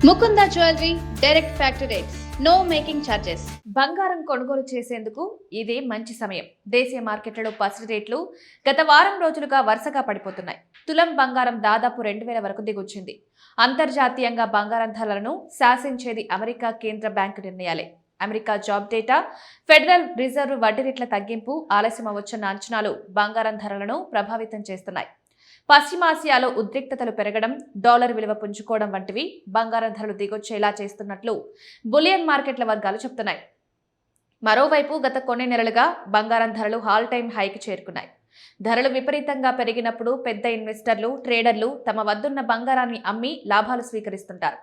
Mukunda jewellery direct factory rates, no making charges. బంగారం కొనుగోలు చేసేందుకు ఇది మంచి సమయం. దేశీయ మార్కెట్లలో పసిడి రేట్లు గత వారం రోజులుగా వరుసగా పడిపోతున్నాయి. తులం బంగారం దాదాపు 2000 వరకు దిగొచ్చింది. అంతర్జాతీయంగా బంగారం ధరలను శాసించేది అమెరికా కేంద్ర బ్యాంకు నిర్ణయాలే. America job data, federal reserve వడ్డీ రేట్ల తగ్గింపు ఆలస్యం అవ్వొచ్చన్న అంచనాలు బంగారం ధరలను ప్రభావితం చేస్తున్నాయి. పశ్చిమాసియాలో ఉద్రిక్తతలు పెరగడం, డాలర్ విలువ పుంజుకోవడం వంటివి బంగారం ధరలు దిగొచ్చేలా చేస్తున్నట్లు బులియన్ మార్కెట్ల వర్గాలు చెబుతున్నాయి. మరోవైపు గత కొన్ని నెలలుగా బంగారం ధరలు ఆల్ టైమ్ హైకి చేరుకున్నాయి. ధరలు విపరీతంగా పెరిగినప్పుడు పెద్ద ఇన్వెస్టర్లు, ట్రేడర్లు తమ వద్దున్న బంగారాన్ని అమ్మి లాభాలు స్వీకరిస్తుంటారు.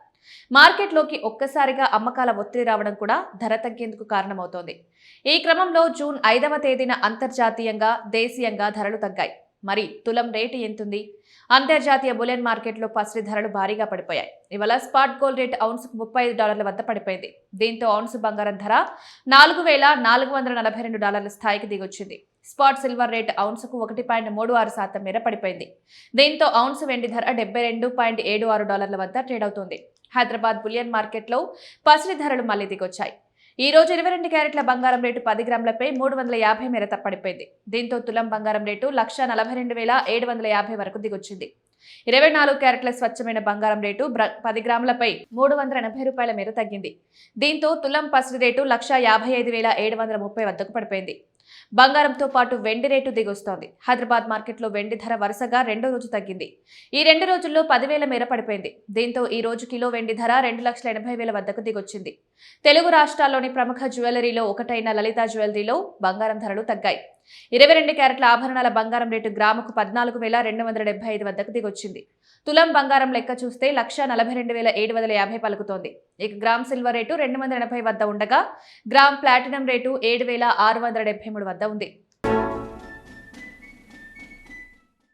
మార్కెట్లోకి ఒక్కసారిగా అమ్మకాల ఒత్తిడి రావడం కూడా ధర తగ్గేందుకు కారణమవుతోంది. ఈ క్రమంలో జూన్ 5వ తేదీన అంతర్జాతీయంగా, దేశీయంగా ధరలు తగ్గాయి. మరి తులం రేటు ఎంతుంది? అంతర్జాతీయ బులియన్ మార్కెట్లో పసిడి ధరలు భారీగా పడిపోయాయి. ఇవాళ స్పాట్ గోల్డ్ రేటు ఔన్సుకు $35 వద్ద పడిపోయింది. దీంతో ఔన్సు బంగారం ధర $4,442 స్థాయికి దిగొచ్చింది. స్పాట్ సిల్వర్ రేటు ఔన్సుకు 1.36% మేర పడిపోయింది. దీంతో ఔన్సు వెండి ధర $72.76 వద్ద ట్రేడ్ అవుతోంది. హైదరాబాద్ బులియన్ మార్కెట్లో పసిడి ధరలు మళ్లీ దిగొచ్చాయి. ఈ రోజు 22 క్యారెట్ల బంగారం రేటు 10 గ్రాములపై 350 మేర పడిపోయింది. దీంతో తులం బంగారం రేటు 1,42,750 వరకు దిగొచ్చింది. 24 క్యారెట్ల స్వచ్ఛమైన బంగారం రేటు 10 గ్రాములపై $380 మేర తగ్గింది. దీంతో తులం పసిడి రేటు 1,55,730 వద్దకు పడిపోయింది. బంగారంతో పాటు వెండి రేటు దిగొస్తోంది. హైదరాబాద్ మార్కెట్లో వెండి ధర వరుసగా రెండో రోజు తగ్గింది. ఈ 2 రోజుల్లో 10,000 మేర పడిపోయింది. దీంతో ఈ రోజు కిలో వెండి ధర 2,80,000 వద్దకు దిగొచ్చింది. తెలుగు రాష్ట్రాల్లోని ప్రముఖ జ్యువెలరీలో ఒకటైన లలిత జ్యువెలరీలో బంగారం ధరలు తగ్గాయి. 22 క్యారెట్ల ఆభరణాల బంగారం రేటు గ్రాముకు 14,275 వద్దకు దిగొచ్చింది. తులం బంగారం లెక్క చూస్తే 1,42,750 పలుకుతోంది. ఇక గ్రామ్ సిల్వర్ రేటు 280 వద్ద ఉండగా, గ్రామ్ ప్లాటినం రేటు 7,673 వద్ద ఉంది.